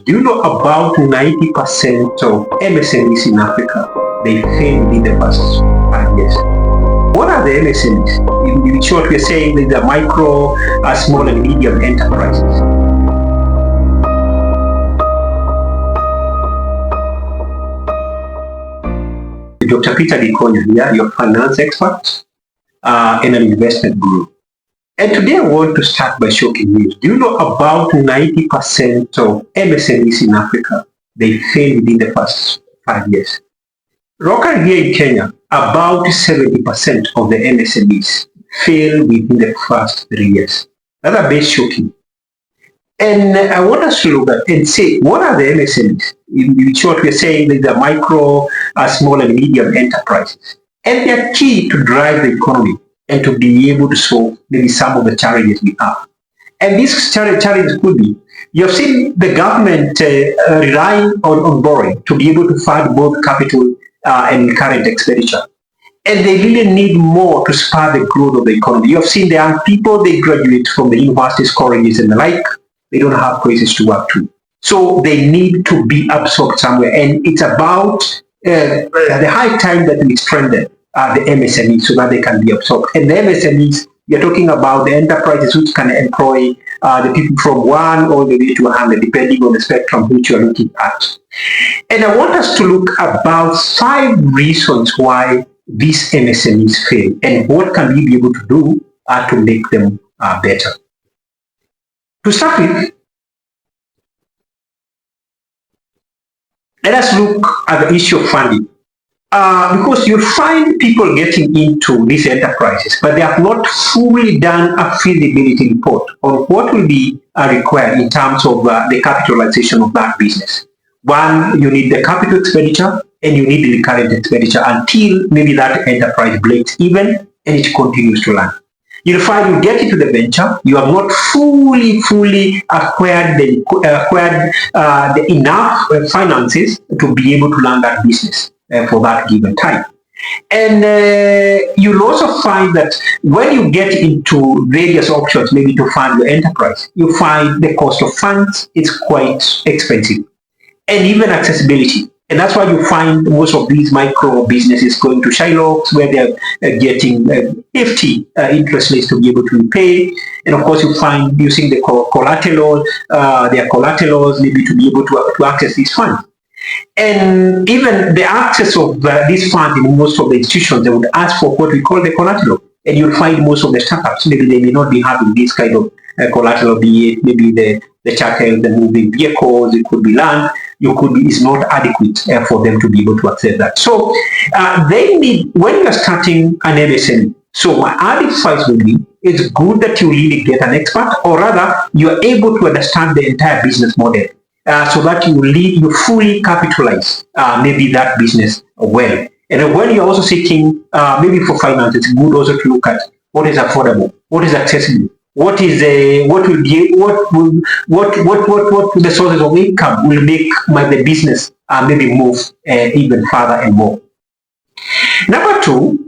Do you know about 90% of MSMEs in Africa, they fail within the first 5 years? What are the MSMEs? In short, we're saying that the micro, small and medium enterprises. Dr. Peter Gikonyo here, your finance expert and an investment guru. And today I want to start by shocking news. Do you know about 90% of MSMEs in Africa, they fail within the first 5 years? Locally here in Kenya, about 70% of the MSMEs fail within the first 3 years. That's a bit shocking. And I want us to look at and say, what are the MSMEs? In short, we're saying that the micro, small and medium enterprises. And they're key to drive the economy and to be able to solve maybe some of the challenges we have. And these challenges could be, you have seen the government relying on borrowing to be able to fund both capital and current expenditure. And they really need more to spur the growth of the economy. You have seen the young people, they graduate from the universities, colleges and the like. They don't have places to work to. So they need to be absorbed somewhere. And it's about the high time that we strengthen the MSMEs so that they can be absorbed. And the MSMEs, you're talking about the enterprises which can employ the people from 1 all the way to 100, depending on the spectrum which you're looking at. And I want us to look about 5 reasons why these MSMEs fail and what can we be able to do to make them better. To start with, let us look at the issue of funding. Because you find people getting into these enterprises, but they have not fully done a feasibility report on what will be required in terms of the capitalization of that business. One, you need the capital expenditure and you need the current expenditure until maybe that enterprise breaks even and it continues to run. You'll find you get into the venture, you have not fully acquired the enough finances to be able to run that business for that given time. And you'll also find that when you get into various options, maybe to fund your enterprise, you find the cost of funds is quite expensive, and even accessibility. And that's why you find most of these micro businesses going to Shylocks where they're getting hefty interest rates to be able to repay. And of course, you find using the collateral, their collaterals maybe to be able to access these funds. And even the access of these funds in most of the institutions, they would ask for what we call the collateral. And you'll find most of the startups, maybe they may not be having this kind of collateral, be it maybe the chattel, the moving vehicles, it could be land, is not adequate for them to be able to access that. So they need, when you are starting an MSME, so my advice would be, it's good that you really get an expert, or rather, you are able to understand the entire business model. So that you fully capitalize maybe that business well. And when you're also seeking maybe for finance, it's good also to look at what is affordable, what is accessible, what will the sources of income will make the business maybe move even further and more. Number 2.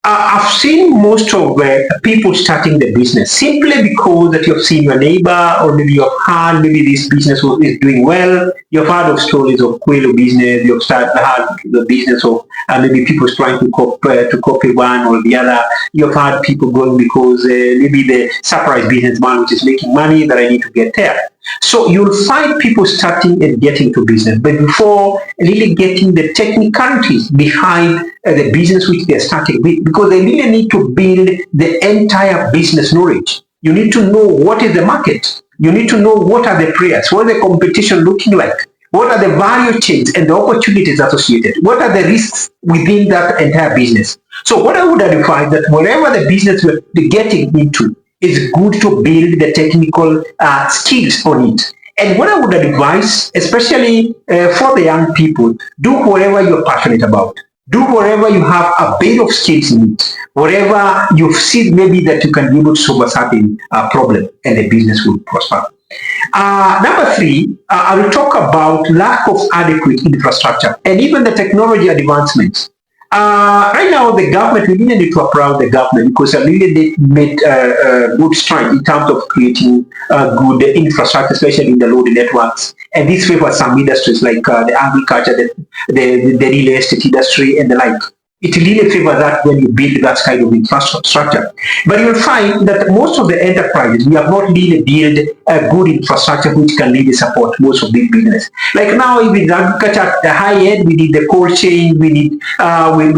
I've seen most of people starting the business simply because that you've seen your neighbor, or maybe you've heard maybe this business is doing well. You've heard of stories of Quail business. You've heard the business of maybe people trying to copy one or the other. You've heard people going because maybe the surprise businessman which is making money that I need to get there. So you'll find people starting and getting to business, but before really getting the technicalities behind the business which they're starting with, because they really need to build the entire business knowledge. You need to know what is the market. You need to know what are the players, what is the competition looking like, what are the value chains and the opportunities associated, what are the risks within that entire business. So what I would advise that wherever the business we're getting into, it's good to build the technical skills on it. And what I would advise, especially for the young people, do whatever you're passionate about. Do whatever you have a bit of skills in it. Whatever you see maybe that you can be able to solve a certain problem, and the business will prosper. Number 3, I will talk about lack of adequate infrastructure and even the technology advancements. Right now, the government, we really need to applaud the government because they really made good stride in terms of creating good infrastructure, especially in the road networks. And this favors some industries like the agriculture, the real estate industry, and the like. It really favors that when you build that kind of infrastructure. But you'll find that most of the enterprises, we have not really built a good infrastructure which can really support most of these business. Like now, even in agriculture at the high end, we need the cold chain, we need we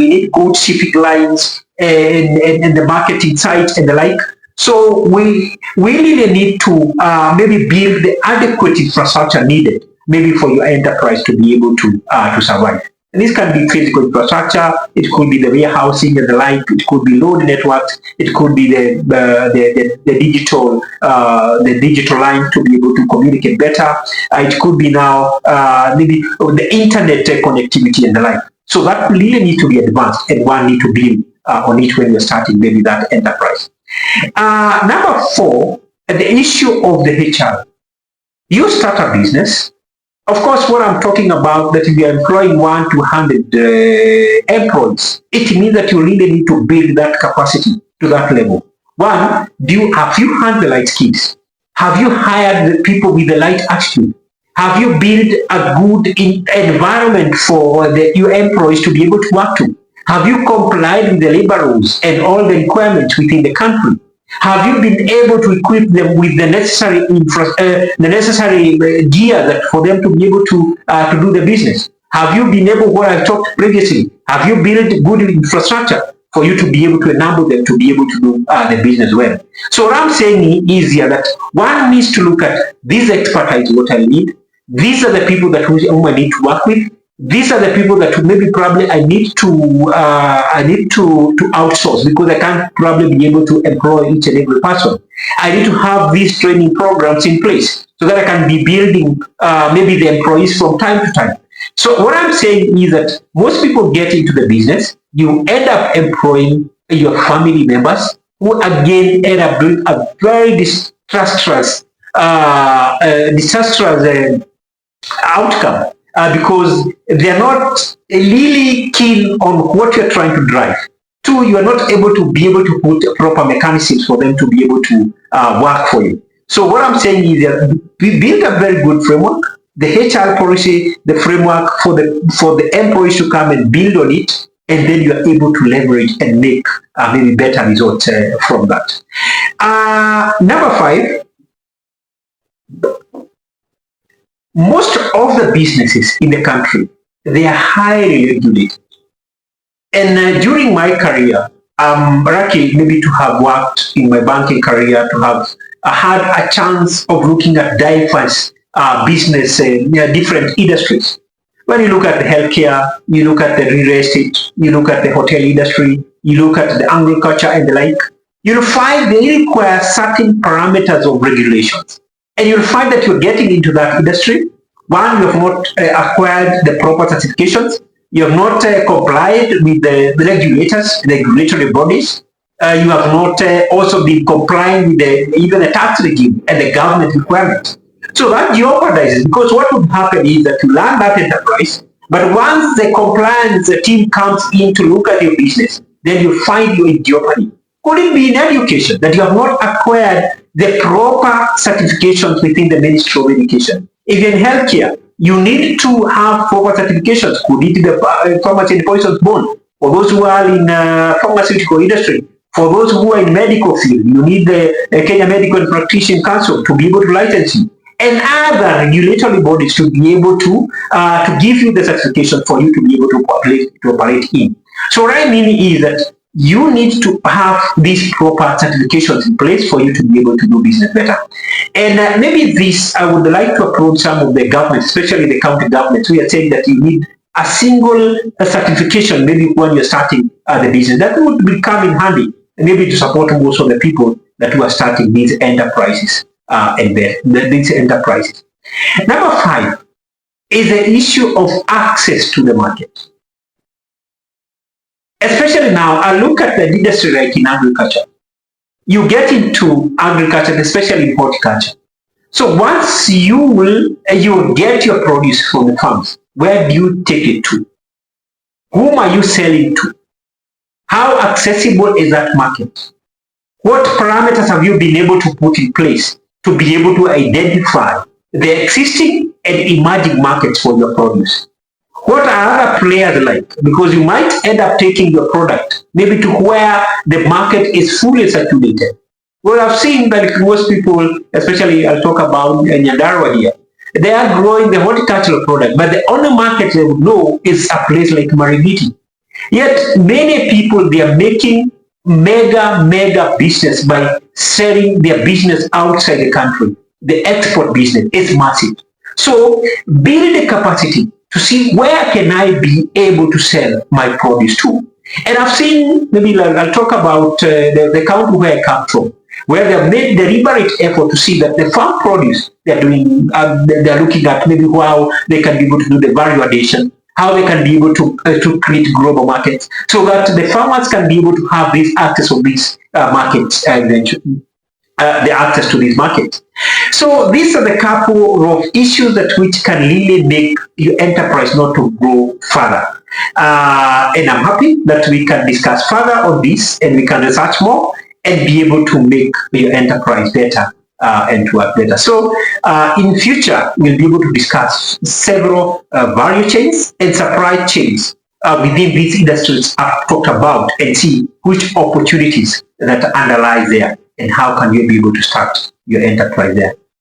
need good shipping lines and the marketing sites and the like. So we really need to maybe build the adequate infrastructure needed, maybe for your enterprise to be able to survive. And this can be physical infrastructure, it could be the warehousing and the like, it could be road networks, it could be the digital line to be able to communicate better. It could be now maybe the internet connectivity and the like. So that really needs to be advanced, and one need to build on it when you're starting maybe that enterprise. Number 4, the issue of the HR. You start a business. Of course, what I'm talking about, that if you're employing 1 to 100 employees, it means that you really need to build that capacity to that level. One, have you had the right skills? Have you hired the people with the right attitude? Have you built a good environment for your employees to be able to work to? Have you complied with the labor rules and all the requirements within the country? Have you been able to equip them with the necessary gear that for them to be able to do the business? Have you been able, what I talked previously, have you built good infrastructure for you to be able to enable them to be able to do the business well? So what I'm saying is here that one needs to look at this expertise, what I need. These are the people that whom I need to work with. These are the people that maybe probably I need to outsource, because I can't probably be able to employ each and every person. I need to have these training programs in place so that I can be building maybe the employees from time to time. So what I'm saying is that most people get into the business, you end up employing your family members, who again end up doing a very disastrous outcome, because they're not really keen on what you're trying to drive. 2, you are not able to put proper mechanisms for them to be able to work for you. So what I'm saying is that we build a very good framework, the HR policy, the framework for the employees to come and build on it, and then you are able to leverage and make maybe better results from that. Number 5, most of the businesses in the country, they are highly regulated. And during my career, I'm lucky maybe to have worked in my banking career, to have had a chance of looking at diverse business, different industries. When you look at the healthcare, you look at the real estate, you look at the hotel industry, you look at the agriculture and the like, you'll find they require certain parameters of regulations. And you'll find that you're getting into that industry. One, you have not acquired the proper certifications. You have not complied with the regulators, the regulatory bodies. You have not also been complying with even the tax regime and the government requirements. So that jeopardizes, because what would happen is that you learn that enterprise, but once the compliance team comes in to look at your business, then you find you in jeopardy. Could it be in education that you have not acquired the proper certifications within the Ministry of Education? If you're in healthcare, you need to have proper certifications. Could it be the pharmacy and poisons bond? For those who are in pharmaceutical industry, for those who are in medical field, you need the Kenya Medical and Practitioner Council to be able to license you, and other regulatory bodies to be able to give you the certification for you to be able to operate in. So what I mean is that you need to have these proper certifications in place for you to be able to do business better. And maybe this, I would like to approach some of the governments, especially the county governments. We are saying that you need a single certification, maybe when you're starting the business. That would come in handy, maybe to support most of the people that who are starting these enterprises these enterprises. Number 5 is the issue of access to the market. Especially now, I look at the industry like in agriculture. You get into agriculture, especially in horticulture. So once you get your produce from the farms, where do you take it to? Whom are you selling to? How accessible is that market? What parameters have you been able to put in place to be able to identify the existing and emerging markets for your produce? What are other players like? Because you might end up taking your product maybe to where the market is fully saturated. Well, I've seen that most people, especially I'll talk about Nyandarua here, they are growing the horticultural product, but the only market they would know is a place like Marigiti. Yet many people, they are making mega business by selling their business outside the country. The export business is massive. So build the capacity to see where can I be able to sell my produce to. And I've seen, maybe I'll talk about the country where I come from, where they have made deliberate effort to see that the farm produce they're doing, they're looking at maybe how they can be able to do the value addition, how they can be able to create global markets, so that the farmers can be able to have this access of these markets eventually. The access to these markets. So these are the couple of issues that which can really make your enterprise not to grow further. And I'm happy that we can discuss further on this and we can research more and be able to make your enterprise better and to work better. So in future, we'll be able to discuss several value chains and supply chains within these industries I've talked about and see which opportunities that underlie there and how can you be able to start your enterprise there.